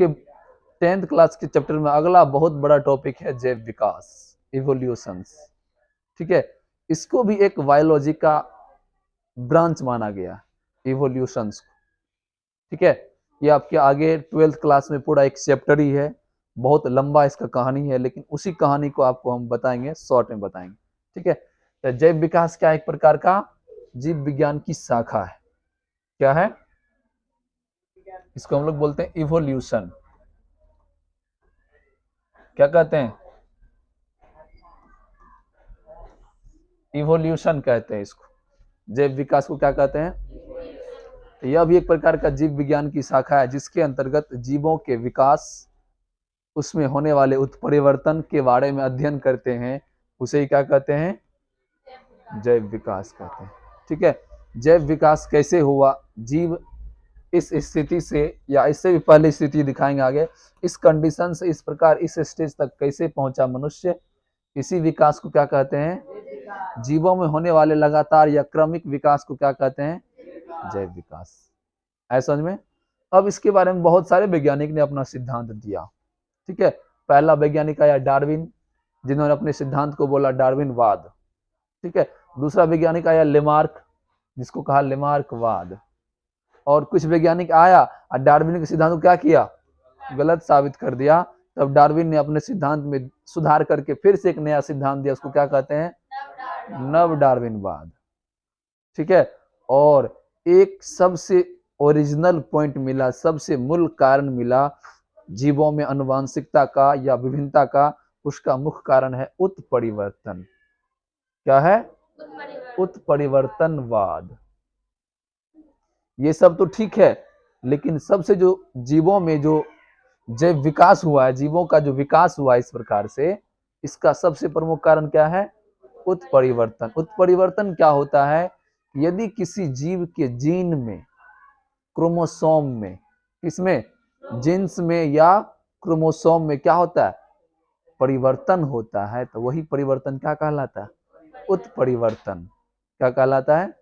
आपके 10th class के chapter में अगला बहुत बड़ा टॉपिक है जैव विकास, इवोल्यूशंस। ठीक है, इसको भी एक बायोलॉजी का ब्रांच माना गया, इवोल्यूशंस। ठीक है, ये आपके आगे 12th क्लास में पूरा एक चैप्टर ही है, बहुत लंबा इसका कहानी है, लेकिन उसी कहानी को आपको हम बताएंगे, शॉर्ट में बताएंगे। ठीक है, तो जैव विकास क्या एक प्रकार का जीव विज्ञान की शाखा है। क्या है? इसको हम लोग बोलते हैं इवोल्यूशन। क्या कहते हैं? इवोल्यूशन कहते हैं इसको। जैव विकास को क्या कहते हैं? तो यह भी एक प्रकार का जीव विज्ञान की शाखा है, जिसके अंतर्गत जीवों के विकास, उसमें होने वाले उत्परिवर्तन के बारे में अध्ययन करते हैं। उसे ही क्या कहते हैं? जैव विकास कहते हैं। ठीक है, जैव विकास कैसे हुआ, जीव इस स्थिति से या इससे भी पहले स्थिति दिखाएंगे आगे, इस कंडीशन से इस प्रकार इस स्टेज तक कैसे पहुंचा मनुष्य, इसी विकास को क्या कहते हैं? जीवों में होने वाले लगातार या क्रमिक विकास को क्या कहते हैं? जैव विकास। है समझ में? अब इसके बारे में बहुत सारे वैज्ञानिक ने अपना सिद्धांत दिया। ठीक है, पहला वैज्ञानिक आया डार्विन, जिन्होंने अपने सिद्धांत को बोला डार्विनवाद। ठीक है, दूसरा वैज्ञानिक आया लेमार्क, जिसको कहा लेमार्कवाद। और कुछ वैज्ञानिक आया और डार्विन के सिद्धांत को क्या किया? गलत साबित कर दिया। तब डार्विन ने अपने सिद्धांत में सुधार करके फिर से एक नया सिद्धांत दिया, उसको क्या कहते हैं? नव डार्विनवाद। ठीक है, और एक सबसे ओरिजिनल पॉइंट मिला, सबसे मूल कारण मिला जीवों में आनुवंशिकता का या विभिन्नता का। उसका मुख्य कारण है उत्परिवर्तन। क्या है? उत्परिवर्तनवाद। ये सब तो ठीक है, लेकिन सबसे जो जीवों में जो जैव विकास हुआ है, जीवों का जो विकास हुआ है इस प्रकार से, इसका सबसे प्रमुख कारण क्या है? उत्परिवर्तन। उत्परिवर्तन क्या होता है? यदि किसी जीव के जीन में, क्रोमोसोम में, किसमें? जीन्स में या क्रोमोसोम में क्या होता है? परिवर्तन होता है, तो वही परिवर्तन क्या कहलाता है? उत्परिवर्तन। क्या कहलाता है?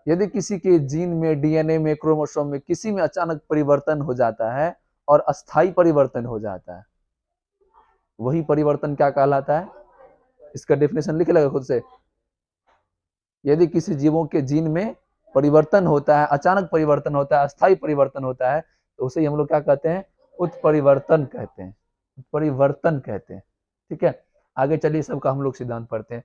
यदि किसी के जीन में, डीएनए में, क्रोमोसोम में किसी में अचानक परिवर्तन हो जाता है और अस्थायी परिवर्तन हो जाता है, वही परिवर्तन क्या कहलाता है? इसका डेफिनेशन लिख लेगा खुद से। यदि किसी जीवों के जीन में परिवर्तन होता है, अचानक परिवर्तन होता है, अस्थायी परिवर्तन होता है, तो उसे हम लोग क्या कहते हैं? उत्परिवर्तन कहते हैं, उत्परिवर्तन कहते हैं। ठीक है, आगे चलिए सबका हम लोग सिद्धांत पढ़ते हैं।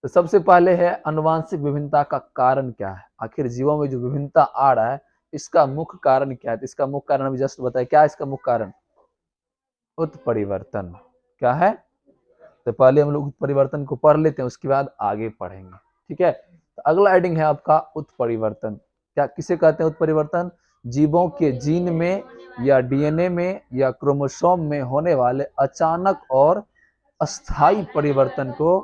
तो सबसे पहले है आनुवंशिक विभिन्नता का कारण क्या है? आखिर जीवों में जो विभिन्नता आ रहा है, इसका मुख्य कारण क्या है? तो इसका मुख्य कारण अभी जस्ट बताया, क्या है इसका मुख्य कारण? उत्परिवर्तन। क्या है? तो पहले हम लोग उत्परिवर्तन को पढ़ लेते हैं, उसके बाद आगे पढ़ेंगे। ठीक है, तो अगला हेडिंग है आपका उत्परिवर्तन। क्या किसे कहते हैं उत्परिवर्तन? जीवों के जीन में या डीएनए में या क्रोमोसोम में होने वाले अचानक और अस्थायी परिवर्तन को।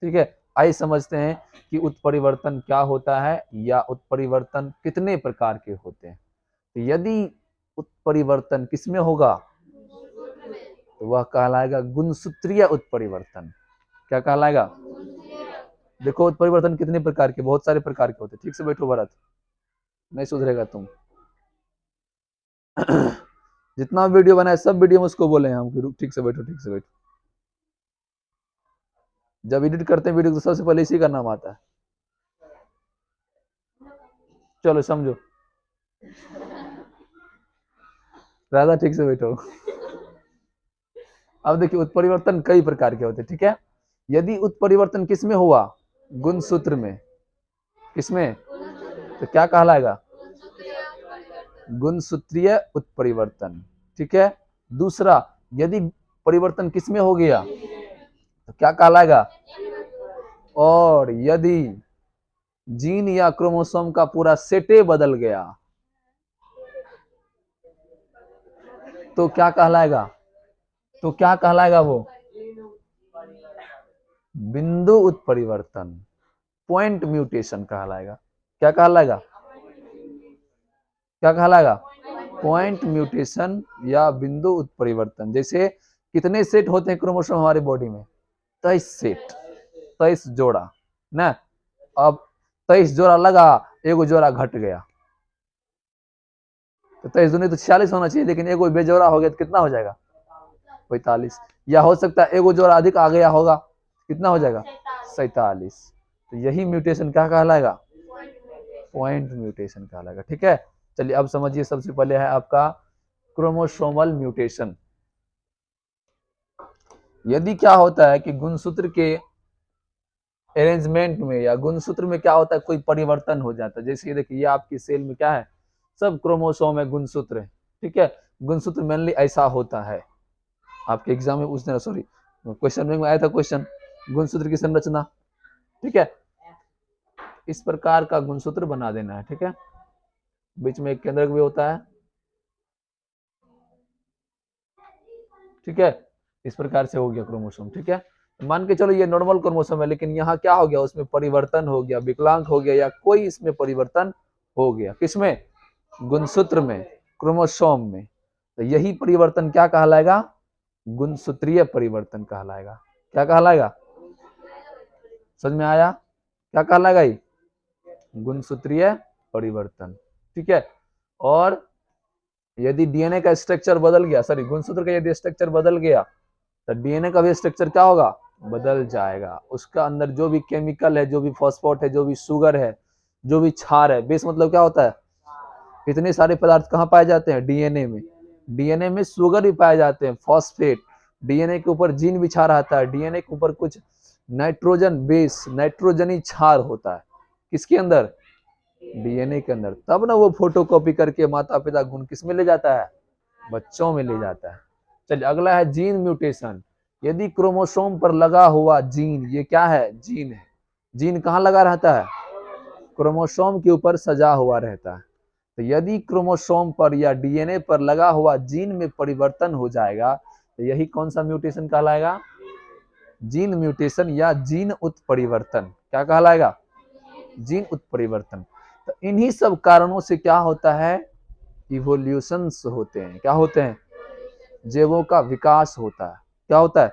ठीक है, आइए समझते हैं कि उत्परिवर्तन क्या होता है या उत्परिवर्तन कितने प्रकार के होते हैं। तो यदि उत्परिवर्तन किसमें होगा, तो वह कहलाएगा गुणसूत्रीय उत्परिवर्तन। क्या कहलाएगा? देखो, उत्परिवर्तन कितने प्रकार के, बहुत सारे प्रकार के होते हैं। ठीक से बैठो भरत, नहीं सुधरेगा तुम। जितना वीडियो बनाए सब वीडियो में उसको बोले हम, ठीक से बैठो, ठीक से बैठो। जब एडिट करते हैं वीडियो तो सबसे पहले इसी का नाम आता है। चलो समझो, राधा ठीक से बैठो। अब देखिए, उत्परिवर्तन कई प्रकार के होते हैं। ठीक है, यदि उत्परिवर्तन किसमें हुआ? गुणसूत्र में। किसमें? तो क्या कहलाएगा? गुणसूत्रीय उत्परिवर्तन। ठीक है, दूसरा, यदि परिवर्तन किसमें हो गया तो क्या कहलाएगा? और यदि जीन या क्रोमोसोम का पूरा सेटे बदल गया तो क्या कहलाएगा? तो क्या कहलाएगा वो? बिंदु उत्परिवर्तन, पॉइंट म्यूटेशन कहलाएगा। क्या कहलाएगा? क्या कहलाएगा? पॉइंट म्यूटेशन या बिंदु उत्परिवर्तन। जैसे कितने सेट होते हैं क्रोमोसोम हमारे बॉडी में? 23 सेट, 23 जोड़ा ना। अब 23 जोड़ा लगा, एगो जोड़ा घट गया, तो 23 दूनी तो 46 होना चाहिए, लेकिन एगो बेजोड़ा हो गया तो कितना हो जाएगा? 45। या हो सकता है एगो जोड़ा अधिक आ गया होगा, कितना हो जाएगा? 47। तो यही म्यूटेशन क्या कहलाएगा? पॉइंट म्यूटेशन कहलाएगा। ठीक है, चलिए अब समझिए, सबसे पहले है आपका क्रोमोसोमल म्यूटेशन। यदि क्या होता है कि गुणसूत्र के अरेंजमेंट में या गुणसूत्र में क्या होता है, कोई परिवर्तन हो जाता है। जैसे देखिए, ये आपकी सेल में क्या है, सब क्रोमोसोम है, गुणसूत्र है। ठीक है, गुणसूत्र मेनली ऐसा होता है। आपके एग्जाम में पूछते, सॉरी क्वेश्चन में आया था क्वेश्चन, गुणसूत्र की संरचना। ठीक है, इस प्रकार का गुणसूत्र बना देना है। ठीक है, बीच में एक केंद्रक भी होता है। ठीक है, इस प्रकार से हो गया क्रोमोसोम। ठीक है, मान के चलो ये नॉर्मल क्रोमोसोम है, लेकिन यहाँ क्या हो गया, उसमें परिवर्तन हो गया, विकलांग हो गया, या कोई इसमें परिवर्तन हो गया। किसमें? गुणसूत्र में, क्रोमोसोम में। तो यही परिवर्तन क्या कहलाएगा? गुणसूत्रीय परिवर्तन कहलाएगा। क्या कहलाएगा? समझ में आया? क्या कहलाएगा ये? गुणसूत्रीय परिवर्तन। ठीक है, और यदि डीएनए का स्ट्रक्चर बदल गया, सॉरी गुणसूत्र का यदि स्ट्रक्चर बदल गया, तो डीएनए का भी स्ट्रक्चर क्या होगा? बदल जाएगा। उसका अंदर जो भी केमिकल है, जो भी फॉस्फेट है, जो भी शुगर है, जो भी क्षार है, बेस मतलब क्या होता है? इतने सारे पदार्थ कहाँ पाए जाते हैं? डीएनए में। डीएनए में शुगर भी पाए जाते हैं, फॉस्फेट। डीएनए के ऊपर जीन बिछा रहता है, डीएनए के ऊपर कुछ नाइट्रोजन बेस, नाइट्रोजनी क्षार होता है। किसके अंदर? डीएनए के अंदर। तब ना वो फोटोकॉपी करके माता पिता गुण किस में ले जाता है? बच्चों में ले जाता है। चलिए अगला है जीन म्यूटेशन। यदि क्रोमोसोम पर लगा हुआ जीन, ये क्या है? जीन है। जीन कहाँ लगा रहता है? क्रोमोसोम के ऊपर सजा हुआ रहता है। तो यदि क्रोमोसोम पर या डीएनए पर लगा हुआ जीन में परिवर्तन हो जाएगा, तो यही कौन सा म्यूटेशन कहलाएगा? जीन म्यूटेशन या जीन उत्परिवर्तन। क्या कहलाएगा? जीन उत्परिवर्तन। तो इन्हीं सब कारणों से क्या होता है? इवोल्यूशंस होते हैं। क्या होते हैं? जीवों का विकास होता है। क्या होता है?